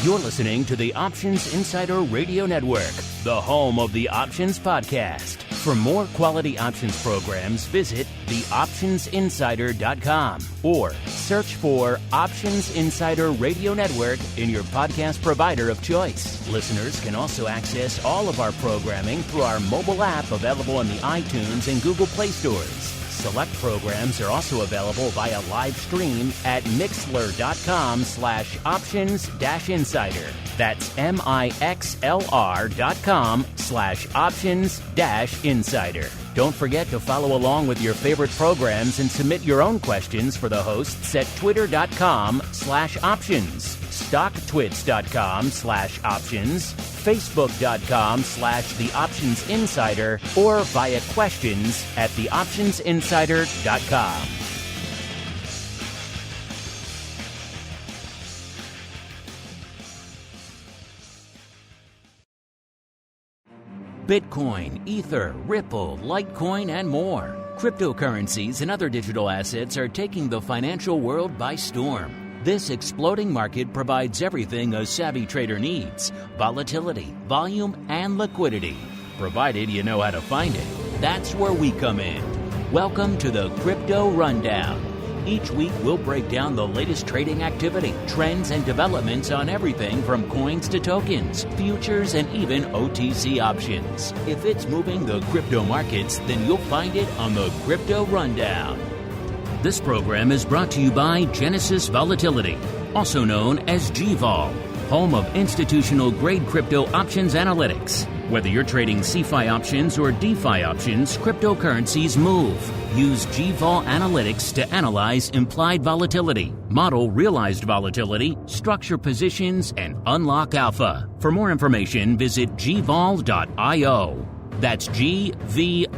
You're listening to the Options Insider Radio Network, the home of the Options Podcast. For more quality options programs, visit theoptionsinsider.com or search for Options Insider Radio Network in your podcast provider of choice. Listeners can also access all of our programming through our mobile app available in the iTunes and Google Play stores. Select programs are also available via live stream at mixlr.com/options-insider. That's mixlr.com/options-insider. Don't forget to follow along with your favorite programs and submit your own questions for the hosts at twitter.com/options, stocktwits.com/options, facebook.com/theoptionsinsider, or via questions at theoptionsinsider.com. Bitcoin, Ether, Ripple, Litecoin, and more. Cryptocurrencies and other digital assets are taking the financial world by storm. This exploding market provides everything a savvy trader needs: volatility, volume, and liquidity. Provided you know how to find it. That's where we come in. Welcome to the Crypto Rundown. Each week, we'll break down the latest trading activity, trends, and developments on everything from coins to tokens, futures, and even OTC options. If it's moving the crypto markets, then you'll find it on the Crypto Rundown. This program is brought to you by Genesis Volatility, also known as GVol, home of institutional-grade crypto options analytics. Whether you're trading CeFi options or DeFi options, cryptocurrencies move. Use GVol Analytics to analyze implied volatility, model realized volatility, structure positions, and unlock alpha. For more information, visit gvol.io. That's GVOL.io.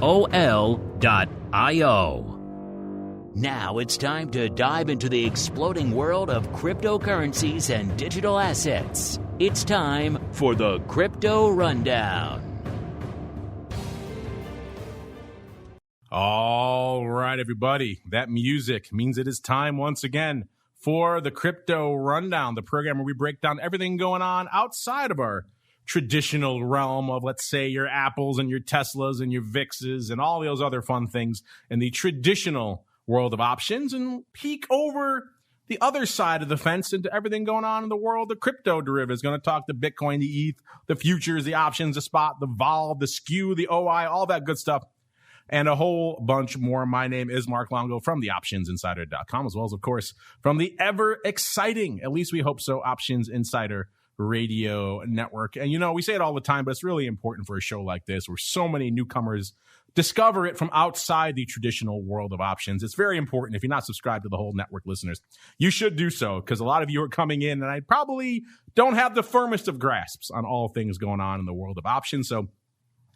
Now it's time to dive into the exploding world of cryptocurrencies and digital assets. It's time for the Crypto Rundown. All right, everybody. That music means it is time once again for the Crypto Rundown, the program where we break down everything going on outside of our traditional realm of, let's say, your Apples and your Teslas and your VIXs and all those other fun things in the traditional world of options, and peek over the other side of the fence into everything going on in the world of crypto derivatives. Going to talk the Bitcoin, the ETH, the futures, the options, the spot, the vol, the skew, the OI, all that good stuff, and a whole bunch more. My name is Mark Longo from theoptionsinsider.com, as well as, of course, from the ever exciting, at least we hope so, Options Insider Radio Network. And, you know, we say it all the time, but it's really important for a show like this where so many newcomers discover it from outside the traditional world of options. It's very important. If you're not subscribed to the whole network, listeners, you should do so, because a lot of you are coming in and I probably don't have the firmest of grasps on all things going on in the world of options. So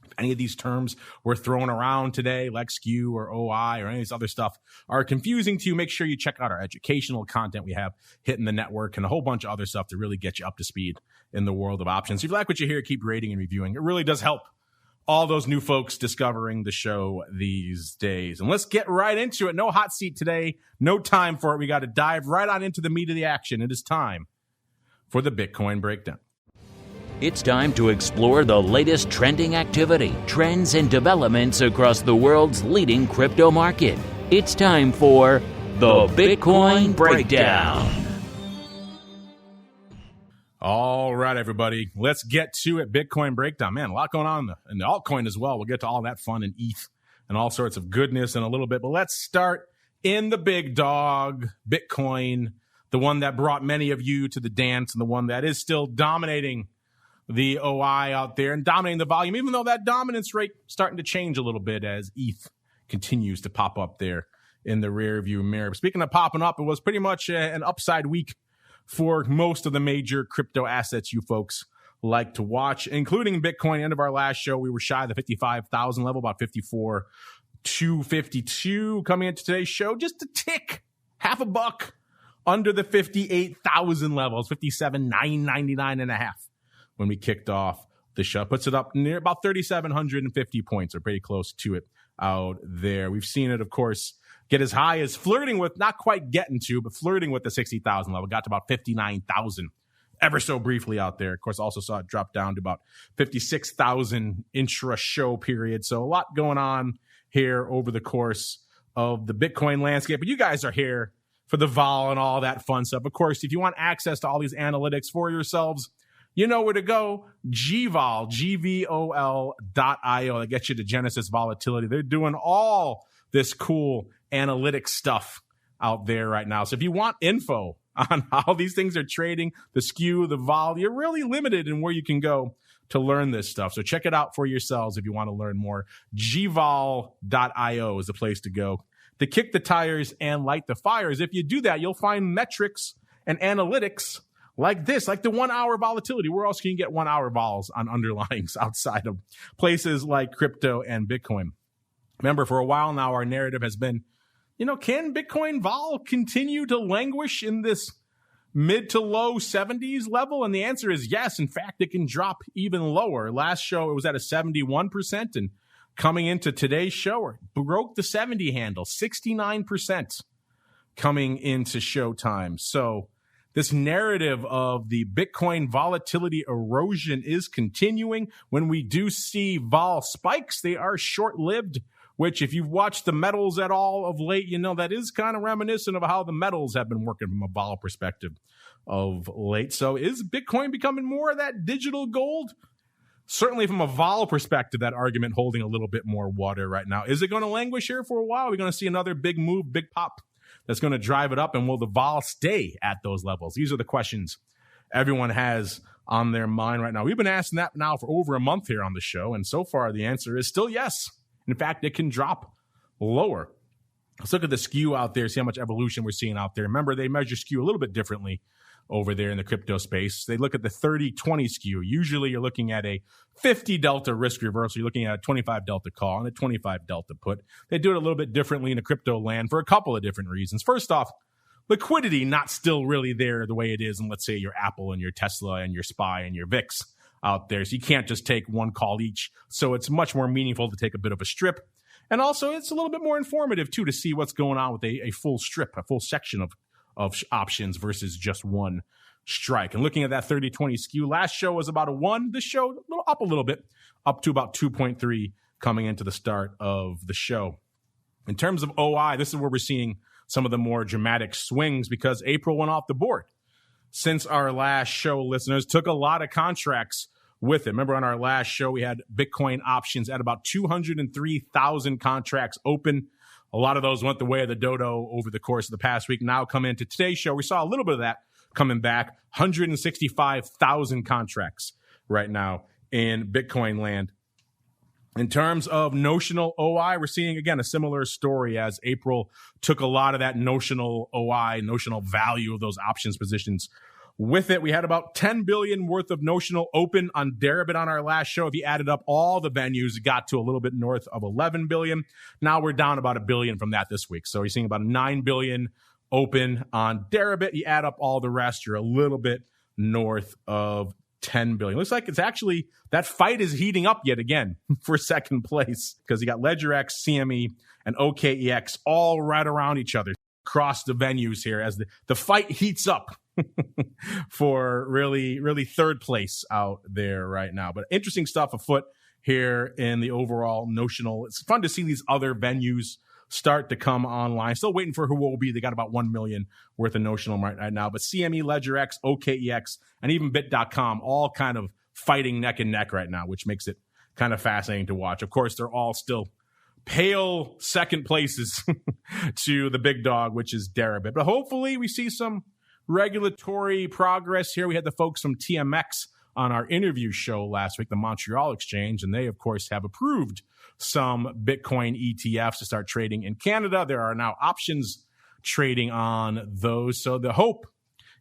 if any of these terms we're throwing around today, like skew or OI or any of this other stuff, are confusing to you, make sure you check out our educational content we have hitting the network and a whole bunch of other stuff to really get you up to speed in the world of options. If you like what you hear, keep rating and reviewing. It really does help all those new folks discovering the show these days. And let's get right into it. No hot seat today. No time for it. We got to dive right on into the meat of the action. It is time for the Bitcoin Breakdown. It's time to explore the latest trending activity, trends, and developments across the world's leading crypto market. It's time for the Bitcoin Breakdown. All right, everybody, let's get to it. Bitcoin Breakdown. Man, a lot going on in the altcoin as well. We'll get to all that fun and ETH and all sorts of goodness in a little bit. But let's start in the big dog, Bitcoin, the one that brought many of you to the dance and the one that is still dominating the OI out there and dominating the volume, even though that dominance rate starting to change a little bit as ETH continues to pop up there in the rear view mirror. Speaking of popping up, it was pretty much an upside week for most of the major crypto assets you folks like to watch, including Bitcoin. End of our last show, we were shy of the 55,000 level, about 54,252. Coming into today's show, just a tick, half a buck under the 58,000 levels, 57,999 and a half when we kicked off the show. Puts it up near about 3,750 points, or pretty close to it out there. We've seen it, of course, get as high as flirting with, not quite getting to, but flirting with the 60,000 level. Got to about 59,000 ever so briefly out there. Of course, also saw it drop down to about 56,000 intra-show period. So a lot going on here over the course of the Bitcoin landscape. But you guys are here for the vol and all that fun stuff. Of course, if you want access to all these analytics for yourselves, you know where to go. GVOL, GVOL.io. That gets you to Genesis Volatility. They're doing all this cool analytics stuff out there right now. So if you want info on how these things are trading, the skew, the vol, you're really limited in where you can go to learn this stuff. So check it out for yourselves if you want to learn more. GVOL.io is the place to go to kick the tires and light the fires. If you do that, you'll find metrics and analytics like this, like the 1 hour volatility. Where else can you get 1 hour vols on underlyings outside of places like crypto and Bitcoin? Remember, for a while now, our narrative has been, can Bitcoin vol continue to languish in this mid to low 70s level? And the answer is yes. In fact, it can drop even lower. Last show, it was at a 71%. And coming into today's show, it broke the 70 handle, 69% coming into showtime. So this narrative of the Bitcoin volatility erosion is continuing. When we do see vol spikes, they are short-lived, which if you've watched the metals at all of late, that is kind of reminiscent of how the metals have been working from a vol perspective of late. So is Bitcoin becoming more of that digital gold? Certainly from a vol perspective, that argument holding a little bit more water right now. Is it going to languish here for a while? Are we going to see another big move, big pop that's going to drive it up? And will the vol stay at those levels? These are the questions everyone has on their mind right now. We've been asking that now for over a month here on the show. And so far, the answer is still yes. In fact, it can drop lower. Let's look at the skew out there, see how much evolution we're seeing out there. Remember, they measure skew a little bit differently over there in the crypto space. They look at the 30-20 skew. Usually you're looking at a 50 delta risk reversal. You're looking at a 25 delta call and a 25 delta put. They do it a little bit differently in the crypto land for a couple of different reasons. First off, liquidity not still really there the way it is in, let's say, your Apple and your Tesla and your SPY and your VIX out there. So you can't just take one call each. So it's much more meaningful to take a bit of a strip. And also it's a little bit more informative too to see what's going on with a full strip, a full section of options versus just one strike. And looking at that 30-20 skew, last show was about a 1. This show up a little bit, up to about 2.3 coming into the start of the show. In terms of OI, this is where we're seeing some of the more dramatic swings because April went off the board. Since our last show, listeners, took a lot of contracts with it. Remember on our last show, we had Bitcoin options at about 203,000 contracts open. A lot of those went the way of the dodo over the course of the past week. Now come into today's show, we saw a little bit of that coming back. 165,000 contracts right now in Bitcoin land. In terms of notional OI, we're seeing, again, a similar story as April took a lot of that notional OI, notional value of those options positions. With it, we had about 10 billion worth of notional open on Deribit on our last show. If you added up all the venues, it got to a little bit north of 11 billion. Now we're down about $1 billion from that this week. So you're seeing about 9 billion open on Deribit. You add up all the rest, you're a little bit north of 10 billion. Looks like it's actually, that fight is heating up yet again for second place because you got LedgerX, CME, and OKEX all right around each other across the venues here as the fight heats up for really third place out there right now. But interesting stuff afoot here in the overall notional. It's fun to see these other venues start to come online. Still waiting for Huobi. They got about 1 million worth of notional right now. But CME, LedgerX, OKEX, and even Bit.com all kind of fighting neck and neck right now, which makes it kind of fascinating to watch. Of course, they're all still pale second places to the big dog, which is Deribit. But hopefully we see some regulatory progress here. We had the folks from TMX on our interview show last week, the Montreal Exchange, and they, of course, have approved some Bitcoin ETFs to start trading in Canada. There are now options trading on those. So the hope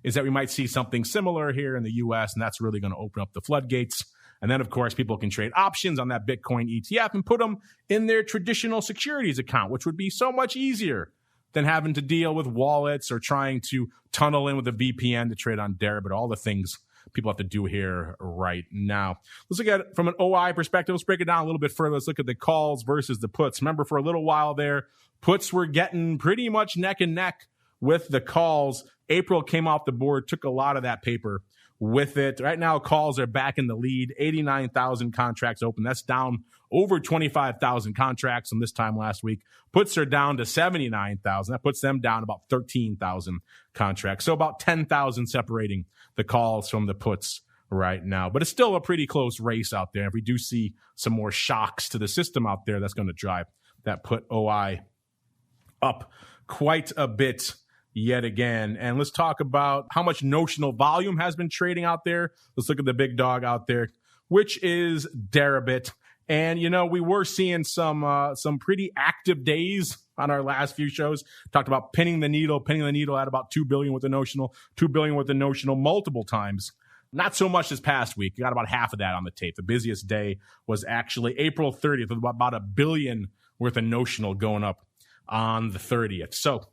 is that we might see something similar here in the U.S., and that's really going to open up the floodgates. And then, of course, people can trade options on that Bitcoin ETF and put them in their traditional securities account, which would be so much easier than having to deal with wallets or trying to tunnel in with a VPN to trade on Deribit, all the things people have to do here right now. Let's look at it from an OI perspective. Let's break it down a little bit further. Let's look at the calls versus the puts. Remember, for a little while there, puts were getting pretty much neck and neck with the calls. April came off the board, took a lot of that paper with it. Right now, calls are back in the lead. 89,000 contracts open. That's down over 25,000 contracts from this time last week. Puts are down to 79,000. That puts them down about 13,000 contracts. So about 10,000 separating the calls from the puts right now. But it's still a pretty close race out there. If we do see some more shocks to the system out there, that's going to drive that put OI up quite a bit yet again. And let's talk about how much notional volume has been trading out there. Let's look at the big dog out there, which is Deribit. And, you know, we were seeing some pretty active days on our last few shows. Talked about pinning the needle at about 2 billion with the notional multiple times. Not so much this past week. You got about half of that on the tape. The busiest day was actually April 30th with about $1 billion worth of notional going up on the 30th. So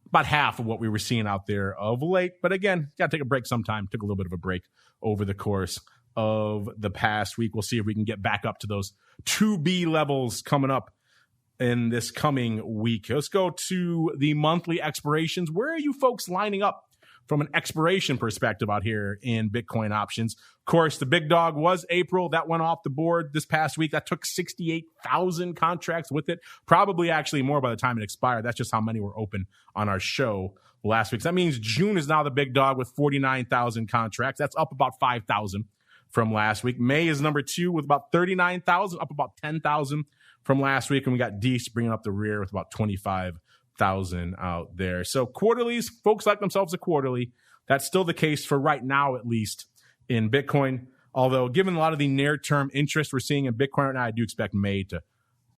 about half of what we were seeing out there of late. But again, got to take a break sometime. Took a little bit of a break over the course of the past week. We'll see if we can get back up to those 2B levels coming up in this coming week. Let's go to the monthly expirations. Where are you folks lining up from an expiration perspective out here in Bitcoin options? Of course, the big dog was April. That went off the board this past week. That took 68,000 contracts with it. Probably actually more by the time it expired. That's just how many were open on our show last week. So that means June is now the big dog with 49,000 contracts. That's up about 5,000 from last week. May is number 2 with about 39,000, up about 10,000 from last week. And we got Dees bringing up the rear with about 25,000 out there. So quarterlies, folks like themselves a quarterly. That's still the case for right now, at least in Bitcoin. Although given a lot of the near-term interest we're seeing in Bitcoin right now, I do expect May to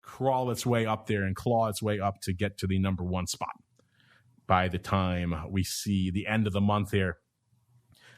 crawl its way up there and claw its way up to get to the number 1 spot by the time we see the end of the month here.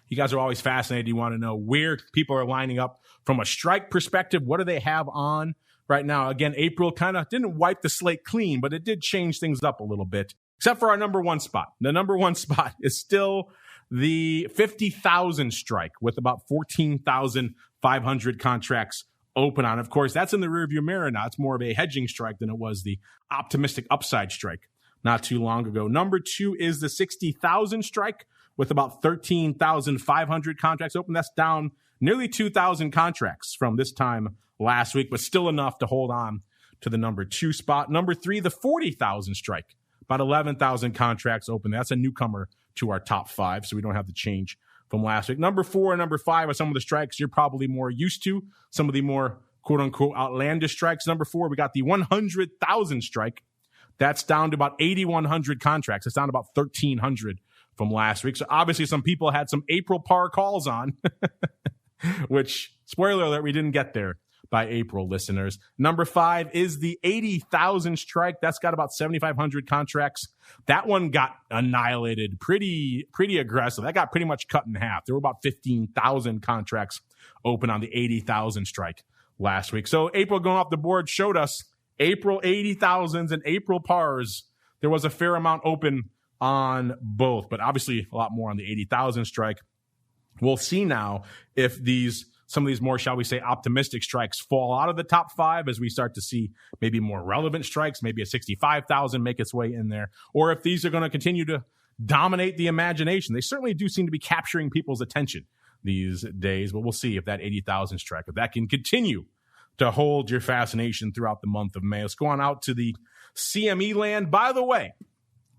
You guys are always fascinated. You want to know where people are lining up from a strike perspective. What do they have on right now? Again, April kind of didn't wipe the slate clean, but it did change things up a little bit, except for our number 1 spot. The number 1 spot is still the 50,000 strike with about 14,500 contracts open on. Of course, that's in the rearview mirror now. It's more of a hedging strike than it was the optimistic upside strike not too long ago. Number 2 is the 60,000 strike with about 13,500 contracts open. That's down nearly 2,000 contracts from this time last week, but still enough to hold on to the number 2 spot. Number 3, the 40,000 strike, about 11,000 contracts open. That's a newcomer to our top 5, so we don't have the change from last week. Number 4 and number 5 are some of the strikes you're probably more used to, some of the more quote-unquote outlandish strikes. Number 4, we got the 100,000 strike. That's down to about 8,100 contracts. It's down to about 1,300 from last week. So obviously some people had some April par calls on, which, spoiler alert, we didn't get there by April, listeners. Number 5 is the 80,000 strike. That's got about 7,500 contracts. That one got annihilated pretty aggressive. That got pretty much cut in half. There were about 15,000 contracts open on the 80,000 strike last week. So April going off the board showed us April 80,000s and April pars. There was a fair amount open on both, but obviously a lot more on the 80,000 strike. We'll see now if some of these more, shall we say, optimistic strikes fall out of the top 5 as we start to see maybe more relevant strikes, maybe a 65,000 make its way in there, or if these are going to continue to dominate the imagination. They certainly do seem to be capturing people's attention these days, but we'll see if that 80,000 strike, if that can continue to hold your fascination throughout the month of May. Let's go on out to the CME land. By the way,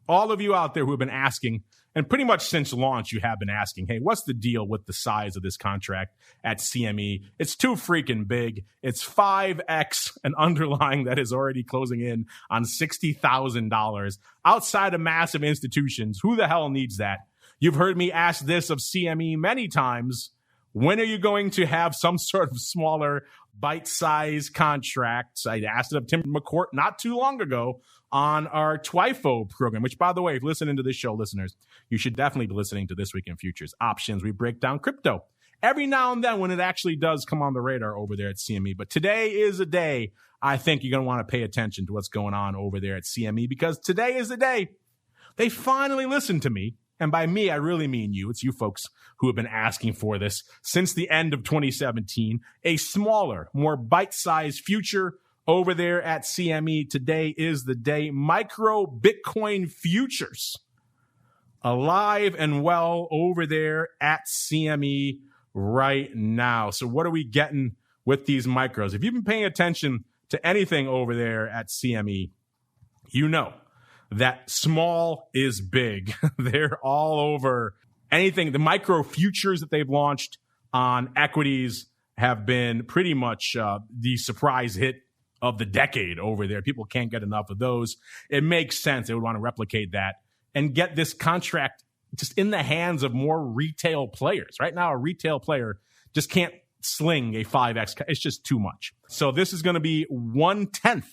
all of you out there who have been asking, and pretty much since launch, you have been asking, hey, what's the deal with the size of this contract at CME? It's too freaking big. It's 5x an underlying that is already closing in on $60,000. Outside of massive institutions, who the hell needs that? You've heard me ask this of CME many times. When are you going to have some sort of smaller bite-sized contracts? I asked it of Tim McCourt not too long ago on our TWIFO program, which, by the way, if you're listening to this show, listeners, you should definitely be listening to This Week in Futures Options. We break down crypto every now and then when it actually does come on the radar over there at CME. But today is a day I think you're going to want to pay attention to what's going on over there at CME, because today is the day they finally listened to me. And by me, I really mean you. It's you folks who have been asking for this since the end of 2017. A smaller, more bite-sized future over there at CME. Today is the day. Micro Bitcoin futures alive and well over there at CME right now. So what are we getting with these micros? If you've been paying attention to anything over there at CME, you know that small is big. They're all over anything. The micro futures that they've launched on equities have been pretty much the surprise hit of the decade over there. People can't get enough of those. It makes sense. They would want to replicate that and get this contract just in the hands of more retail players. Right now, a retail player just can't sling a 5X. It's just too much. So this is going to be 1/10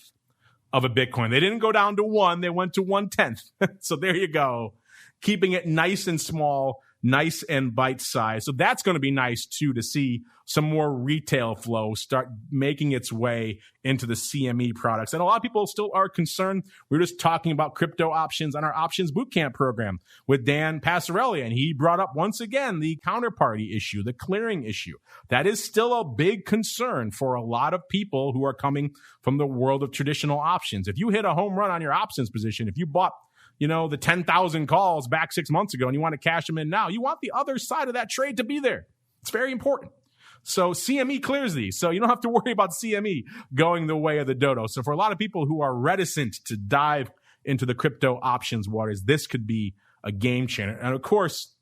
of a Bitcoin. They didn't go down to 1. They went to 1/10. So there you go. Keeping it nice and small, nice and bite-sized. So that's going to be nice, too, to see some more retail flow start making its way into the CME products. And a lot of people still are concerned. We were just talking about crypto options on our Options Bootcamp program with Dan Passarelli, and he brought up once again the counterparty issue, the clearing issue. That is still a big concern for a lot of people who are coming from the world of traditional options. If you hit a home run on your options position, if you bought the 10,000 calls back 6 months ago and you want to cash them in now, you want the other side of that trade to be there. It's very important. So CME clears these. So you don't have to worry about CME going the way of the dodo. So for a lot of people who are reticent to dive into the crypto options waters, this could be a game changer. And of course,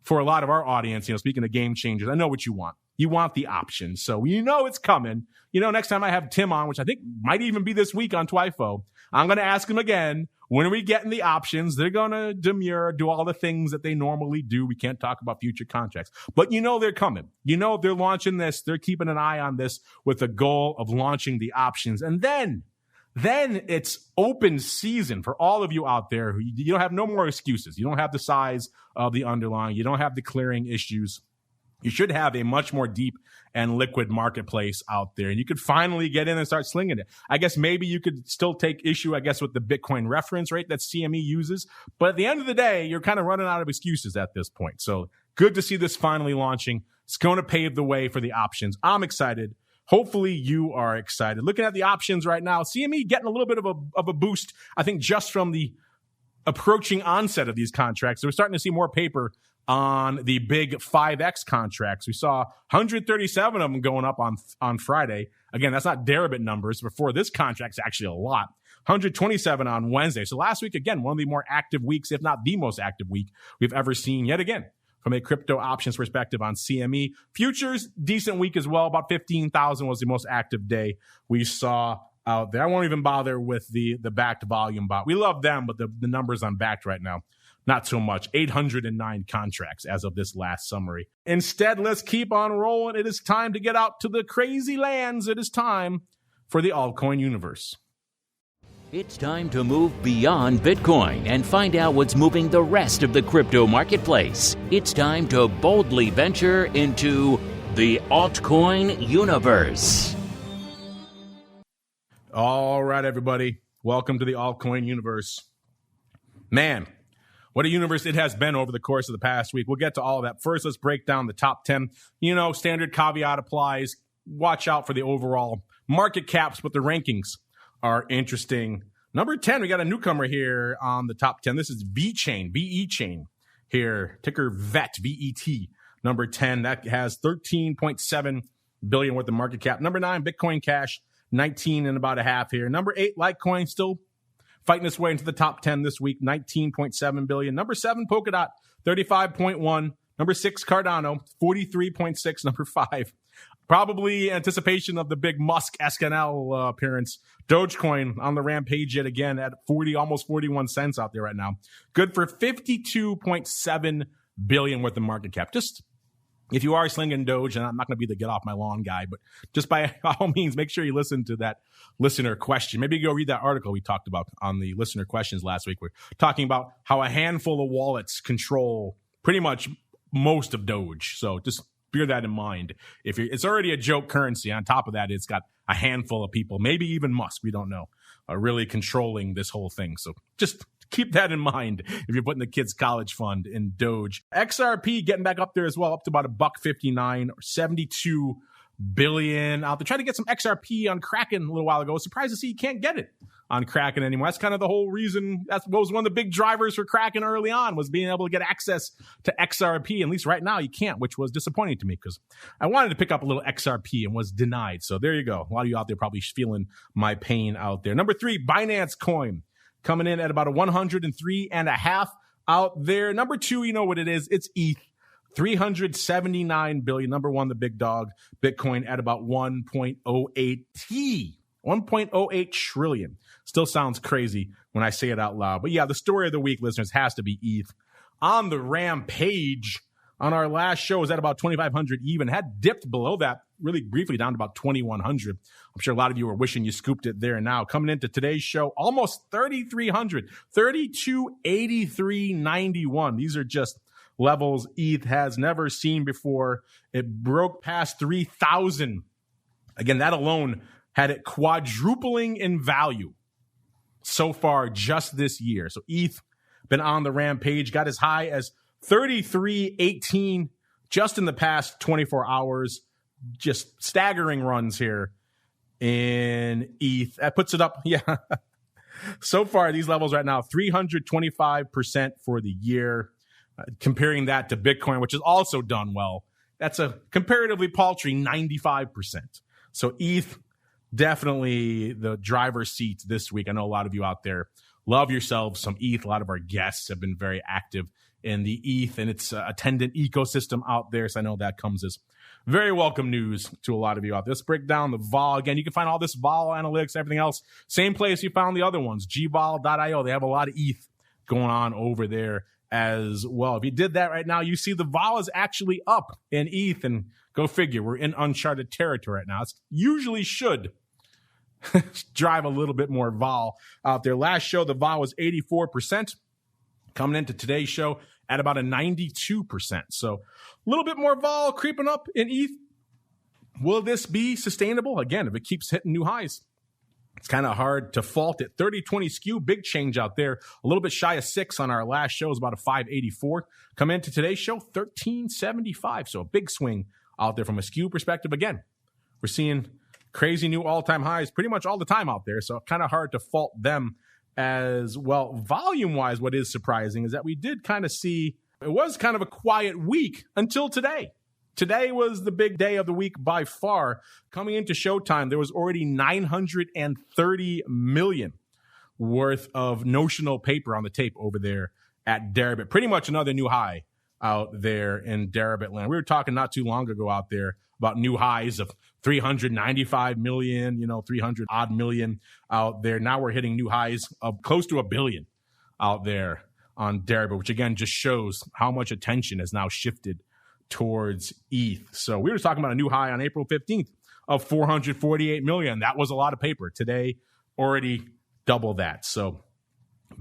for a lot of our audience, speaking of game changers, I know what you want. You want the options. So it's coming. Next time I have Tim on, which I think might even be this week on Twifo, I'm going to ask him again, when are we getting the options? They're going to demur, do all the things that they normally do. We can't talk about future contracts. But they're coming. They're launching this. They're keeping an eye on this with the goal of launching the options. And then it's open season for all of you out there. You don't have no more excuses. You don't have the size of the underlying. You don't have the clearing issues. You should have a much more deep and liquid marketplace out there. And you could finally get in and start slinging it. I guess maybe you could still take issue, with the Bitcoin reference rate that CME uses. But at the end of the day, you're kind of running out of excuses at this point. So good to see this finally launching. It's going to pave the way for the options. I'm excited. Hopefully you are excited. Looking at the options right now, CME getting a little bit of a boost, I think, just from the approaching onset of these contracts. So we're starting to see more paper on the big 5X contracts. We saw 137 of them going up on Friday. Again, that's not Deribit numbers. Before this contract's actually a lot. 127 on Wednesday. So last week, again, one of the more active weeks, if not the most active week we've ever seen yet again from a crypto options perspective on CME. Futures, decent week as well. About 15,000 was the most active day we saw out there. I won't even bother with the backed volume bot. We love them, but the numbers on backed right now, not so much. 809 contracts as of this last summary. Instead, let's keep on rolling. It is time to get out to the crazy lands. It is time for the altcoin universe. It's time to move beyond Bitcoin and find out what's moving the rest of the crypto marketplace. It's time to boldly venture into the altcoin universe. All right, everybody. Welcome to the altcoin universe. Man, what a universe it has been over the course of the past week. We'll get to all of that. First, let's break down the top 10. Standard caveat applies. Watch out for the overall market caps, but the rankings are interesting. Number 10, we got a newcomer here on the top 10. This is VeChain, VeChain here, ticker VET, VET. Number 10, that has 13.7 billion worth of market cap. Number 9, Bitcoin Cash, 19 and about a half here. Number 8, Litecoin, still fighting its way into the top 10 this week, 19.7 billion. Number 7, Polkadot, 35.1. Number 6, Cardano, 43.6. Number 5, probably anticipation of the big Musk SNL appearance. Dogecoin on the rampage yet again at 40, almost 41 cents out there right now. Good for 52.7 billion worth of market cap. Just if you are slinging Doge, and I'm not going to be the get off my lawn guy, but just by all means, make sure you listen to that listener question. Maybe go read that article we talked about on the listener questions last week. We're talking about how a handful of wallets control pretty much most of Doge. So just bear that in mind. It's already a joke currency. On top of that, it's got a handful of people, maybe even Musk, we don't know, really controlling this whole thing. So just keep that in mind if you're putting the kids' college fund in Doge. XRP getting back up there as well, up to about $1.59 or 72 billion out there. Tried to get some XRP on Kraken a little while ago. Surprised to see you can't get it on Kraken anymore. That's kind of the whole reason. That was one of the big drivers for Kraken early on, was being able to get access to XRP. At least right now you can't, which was disappointing to me because I wanted to pick up a little XRP and was denied. So there you go. A lot of you out there probably feeling my pain out there. Number 3, Binance Coin, coming in at about a 103.5 out there. Number 2, you know what it is. It's ETH. 379 billion. Number 1, the big dog, Bitcoin, at about 1.08 trillion. Still sounds crazy when I say it out loud. But yeah, the story of the week, listeners, has to be ETH. On the Rampage, on our last show, was at about 2,500 even. Had dipped below that really briefly down to about 2,100. I'm sure a lot of you are wishing you scooped it there now. Coming into today's show, almost 3,300, 3283.91. These are just levels ETH has never seen before. It broke past 3,000. Again, that alone had it quadrupling in value so far just this year. So ETH been on the rampage, got as high as 33.18 just in the past 24 hours. Just staggering runs here in ETH. That puts it up, yeah. So far, these levels right now, 325% for the year. Comparing that to Bitcoin, which has also done well, that's a comparatively paltry 95%. So ETH, definitely the driver's seat this week. I know a lot of you out there love yourselves some ETH. A lot of our guests have been very active in the ETH and its attendant ecosystem out there. So I know that comes as very welcome news to a lot of you out there. Let's break down the vol. Again, you can find all this vol analytics, everything else. Same place you found the other ones, gvol.io. They have a lot of ETH going on over there as well. If you did that right now, you see the vol is actually up in ETH, and go figure, we're in uncharted territory right now. It usually should drive a little bit more vol out there. Last show, the vol was 84%. Coming into today's show at about a 92%. So a little bit more vol creeping up in ETH. Will this be sustainable? Again, if it keeps hitting new highs, it's kind of hard to fault it. 30-20 skew, big change out there. A little bit shy of 6 on our last show, is about a 584. Come into today's show, 1375. So a big swing out there from a skew perspective. Again, we're seeing crazy new all-time highs pretty much all the time out there. So kind of hard to fault them as well. Volume-wise, what is surprising is that we did kind of see, it was kind of a quiet week until today. Today was the big day of the week by far. Coming into showtime, there was already 930 million worth of notional paper on the tape over there at Deribit. Pretty much another new high out there in Deribit land. We were talking not too long ago out there about new highs of 395 million, 300 odd million out there. Now we're hitting new highs of close to $1 billion out there on Deribit, which again just shows how much attention has now shifted towards ETH. So we were talking about a new high on April 15th of 448 million. That was a lot of paper. Today, already double that. So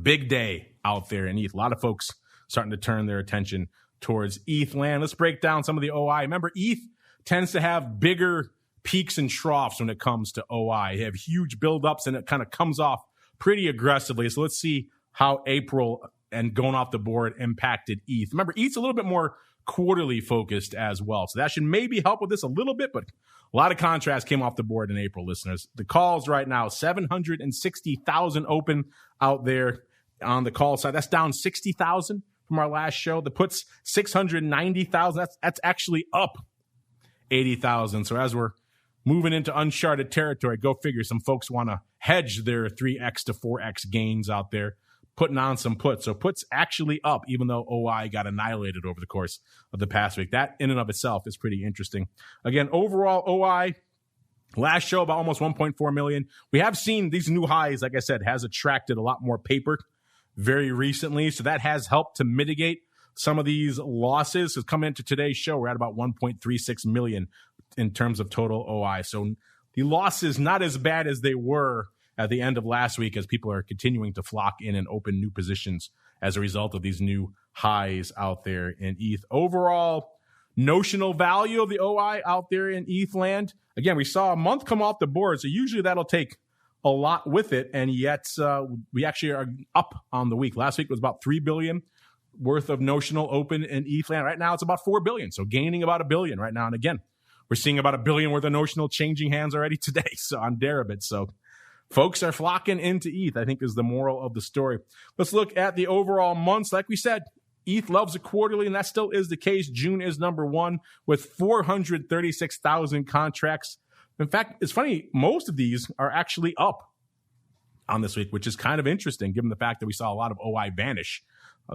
big day out there in ETH. A lot of folks starting to turn their attention towards ETH land. Let's break down some of the OI. Remember, ETH tends to have bigger peaks and troughs when it comes to OI. They have huge buildups and it kind of comes off pretty aggressively. So let's see how April and going off the board impacted ETH. Remember, ETH's a little bit more quarterly focused as well. So that should maybe help with this a little bit, but a lot of contrast came off the board in April, listeners. The calls right now, 760,000 open out there on the call side. That's down 60,000 from our last show. The puts, 690,000. That's actually up 80,000. So as we're moving into uncharted territory, go figure, some folks want to hedge their 3x to 4x gains out there, putting on some puts. So puts actually up, even though OI got annihilated over the course of the past week. That in and of itself is pretty interesting. Again, overall OI, last show about almost 1.4 million. We have seen these new highs, like I said, has attracted a lot more paper very recently. So that has helped to mitigate some of these losses. So coming into today's show, we're at about 1.36 million in terms of total OI. So the losses not as bad as they were at the end of last week, as people are continuing to flock in and open new positions as a result of these new highs out there in ETH. Overall, notional value of the OI out there in ETH land. Again, we saw a month come off the board, so usually that'll take a lot with it, and yet we actually are up on the week. Last week was about $3 billion worth of notional open in ETH land. Right now it's about $4 billion, so gaining about $1 billion right now. And again, We're seeing about $1 billion worth of notional changing hands already today, so on Deribit. So folks are flocking into ETH, I think is the moral of the story. Let's look at the overall months. Like we said, ETH loves a quarterly, and that still is the case. June is number one with 436,000 contracts. In fact, it's funny, most of these are actually up on this week, which is kind of interesting given the fact that we saw a lot of OI vanish.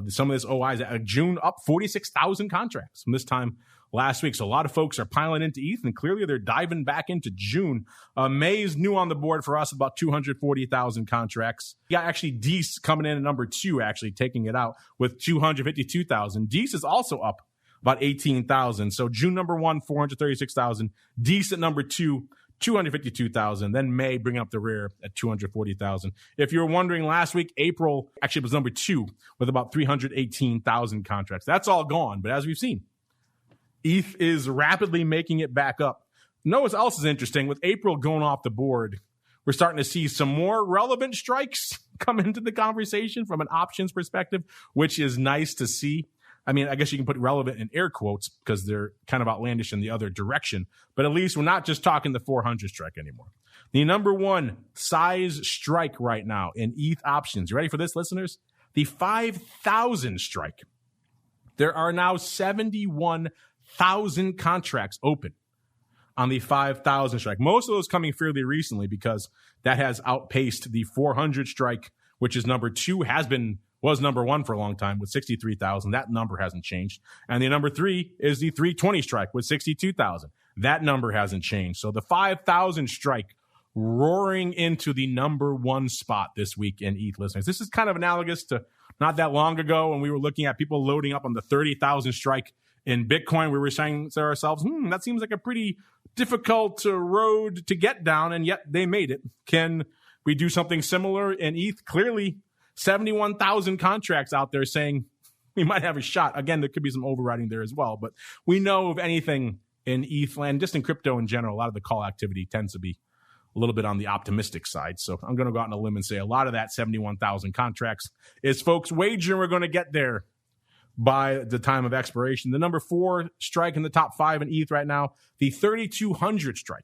Some of this OI is June up 46,000 contracts from this time last week. So a lot of folks are piling into ETH, and clearly they're diving back into June. May is new on the board for us, about 240,000 contracts. You got actually Dees coming in at number two, actually taking it out with 252,000. Dees is also up about 18,000. So June number one, 436,000. Dees at number two, 252,000. Then May bringing up the rear at 240,000. If you were wondering, last week, April actually was number two with about 318,000 contracts. That's all gone. But as we've seen, ETH is rapidly making it back up. Know what else is interesting? With April going off the board, we're starting to see some more relevant strikes come into the conversation from an options perspective, which is nice to see. I mean, I guess you can put relevant in air quotes because they're kind of outlandish in the other direction. But at least we're not just talking the 400 strike anymore. The number one size strike right now in ETH options. You ready for this, listeners? The 5,000 strike. There are now 71,000 contracts open on the 5,000 strike. Most of those coming fairly recently because that has outpaced the 400 strike, which is number two, was number one for a long time with 63,000. That number hasn't changed. And the number three is the 320 strike with 62,000. That number hasn't changed. So the 5,000 strike roaring into the number one spot this week in ETH, listeners. This is kind of analogous to not that long ago when we were looking at people loading up on the 30,000 strike in Bitcoin. We were saying to ourselves, that seems like a pretty difficult road to get down, and yet they made it. Can we do something similar in ETH? Clearly, 71,000 contracts out there saying we might have a shot. Again, there could be some overriding there as well, but we know if anything in ETH land, just in crypto in general, a lot of the call activity tends to be a little bit on the optimistic side. So I'm going to go out on a limb and say a lot of that 71,000 contracts is folks wagering we're going to get there by the time of expiration. The number four strike in the top five in ETH right now, the 3,200 strike,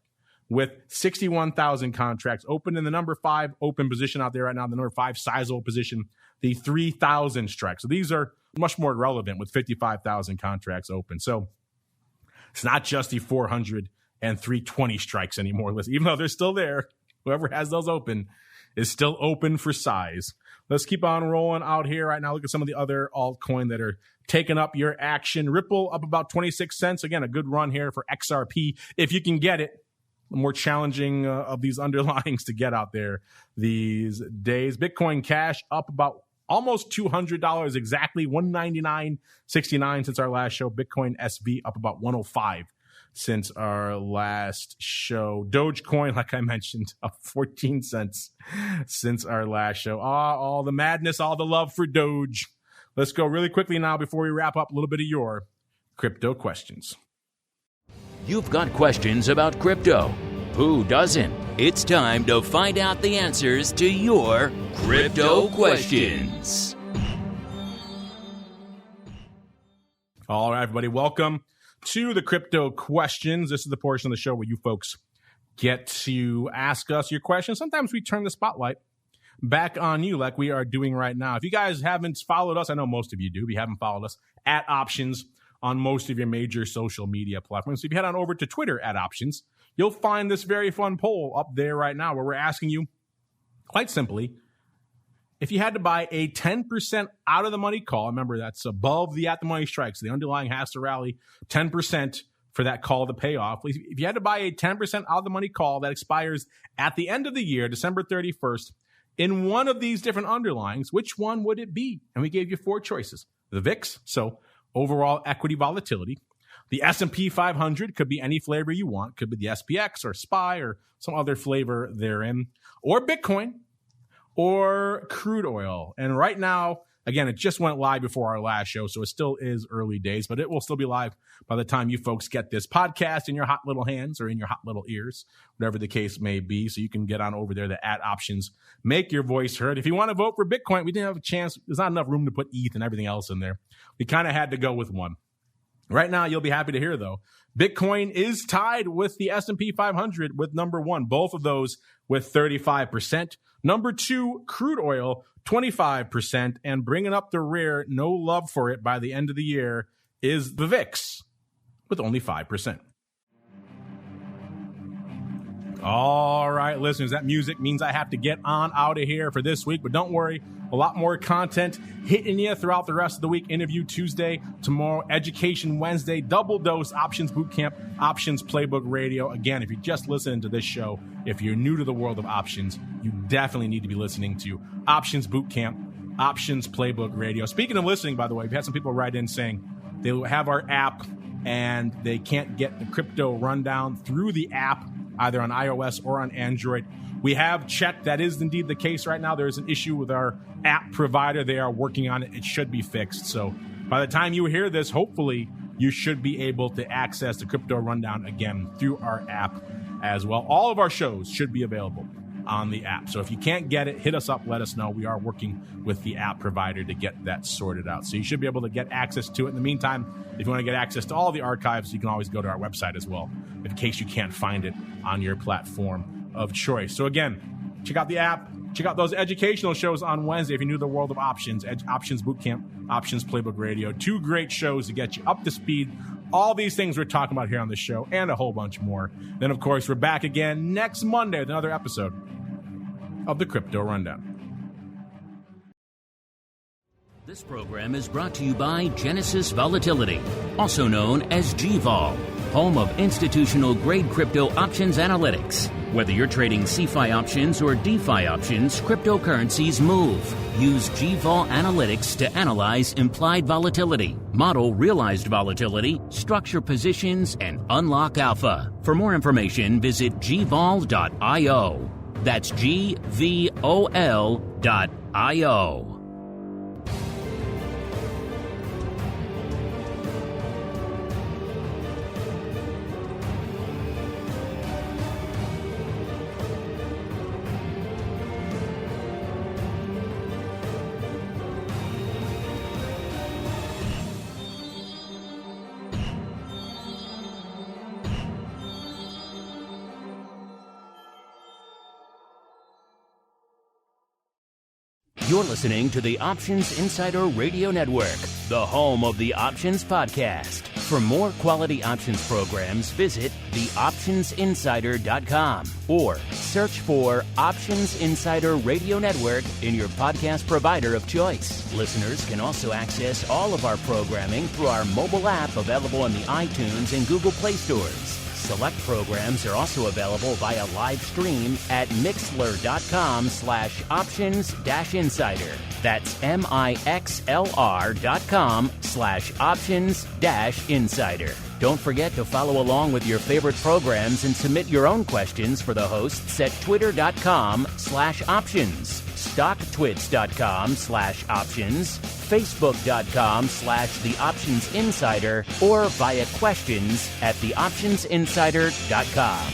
with 61,000 contracts open in the number five open position out there right now, the number five sizable position, the 3,000 strike. So these are much more relevant with 55,000 contracts open. So it's not just the 400 and 320 strikes anymore, even though they're still there. Whoever has those open is still open for size. Let's keep on rolling out here right now. Look at some of the other altcoin that are taking up your action. Ripple up about 26 cents. Again, a good run here for XRP. If you can get it, more challenging of these underlyings to get out there these days. Bitcoin Cash up about almost $200 exactly, $199.69 since our last show. Bitcoin SV up about $105 since our last show. Dogecoin, like I mentioned, up 14 cents since our last show. All the madness, all the love for Doge. Let's go really quickly now before we wrap up a little bit of your crypto questions. You've got questions about crypto. Who doesn't? It's time to find out the answers to your crypto questions. All right, everybody, welcome to the crypto questions. This is the portion of the show where you folks get to ask us your questions. Sometimes we turn the spotlight back on you like we are doing right now. If you guys haven't followed us, I know most of you do. If you haven't followed us, at Options on most of your major social media platforms. So if you head on over to Twitter at Options, you'll find this very fun poll up there right now where we're asking you, quite simply, if you had to buy a 10% out of the money call, remember that's above the at the money strike, so the underlying has to rally 10% for that call to pay off. If you had to buy a 10% out of the money call that expires at the end of the year, December 31st, in one of these different underlyings, which one would it be? And we gave you four choices. The VIX, so overall equity volatility. The S&P 500 could be any flavor you want. Could be the SPX or SPY or some other flavor therein. Or Bitcoin or crude oil. And right now, again, it just went live before our last show, so it still is early days, but it will still be live by the time you folks get this podcast in your hot little hands or in your hot little ears, whatever the case may be. So you can get on over there to at Options, make your voice heard. If you want to vote for Bitcoin, we didn't have a chance. There's not enough room to put ETH and everything else in there. We kind of had to go with one. Right now, you'll be happy to hear, though, Bitcoin is tied with the S&P 500 with number one, both of those with 35%. Number two, crude oil, 25%. And bringing up the rear, no love for it by the end of the year, is the VIX with only 5%. All right, listeners, that music means I have to get on out of here for this week. But don't worry, a lot more content hitting you throughout the rest of the week. Interview Tuesday, tomorrow, Education Wednesday, Double Dose, Options Bootcamp, Options Playbook Radio. Again, if you're just listening to this show, if you're new to the world of options, you definitely need to be listening to Options Bootcamp, Options Playbook Radio. Speaking of listening, by the way, we've had some people write in saying they have our app and they can't get the crypto rundown through the app, either on iOS or on Android. We have checked. That is indeed the case right now. There is an issue with our app provider. They are working on it. It should be fixed. So by the time you hear this, hopefully you should be able to access the crypto rundown again through our app as well. All of our shows should be available on the app. So if you can't get it, hit us up, let us know. We are working with the app provider to get that sorted out. So you should be able to get access to it. In the meantime, if you want to get access to all the archives, you can always go to our website as well, in case you can't find it on your platform of choice. So again, check out the app. Check out those educational shows on Wednesday if you're new to the world of options. Options Bootcamp, Options Playbook Radio. 2 great shows to get you up to speed. All these things we're talking about here on the show and a whole bunch more. Then, of course, we're back again next Monday with another episode of the Crypto Rundown. This program is brought to you by Genesis Volatility, also known as GVol, home of institutional-grade crypto options analytics. Whether you're trading CeFi options or DeFi options, cryptocurrencies move. Use GVol Analytics to analyze implied volatility, model realized volatility, structure positions, and unlock alpha. For more information, visit gvol.io. That's GVOL.io. You're listening to the Options Insider Radio Network, the home of the Options Podcast. For more quality options programs, visit theoptionsinsider.com or search for Options Insider Radio Network in your podcast provider of choice. Listeners can also access all of our programming through our mobile app available in the iTunes and Google Play stores. Select programs are also available via live stream at mixlr.com/options-insider. That's mixlr.com/options-insider. Don't forget to follow along with your favorite programs and submit your own questions for the hosts at twitter.com/options, stocktwits.com/options, facebook.com/theoptionsinsider, or via questions at theoptionsinsider.com.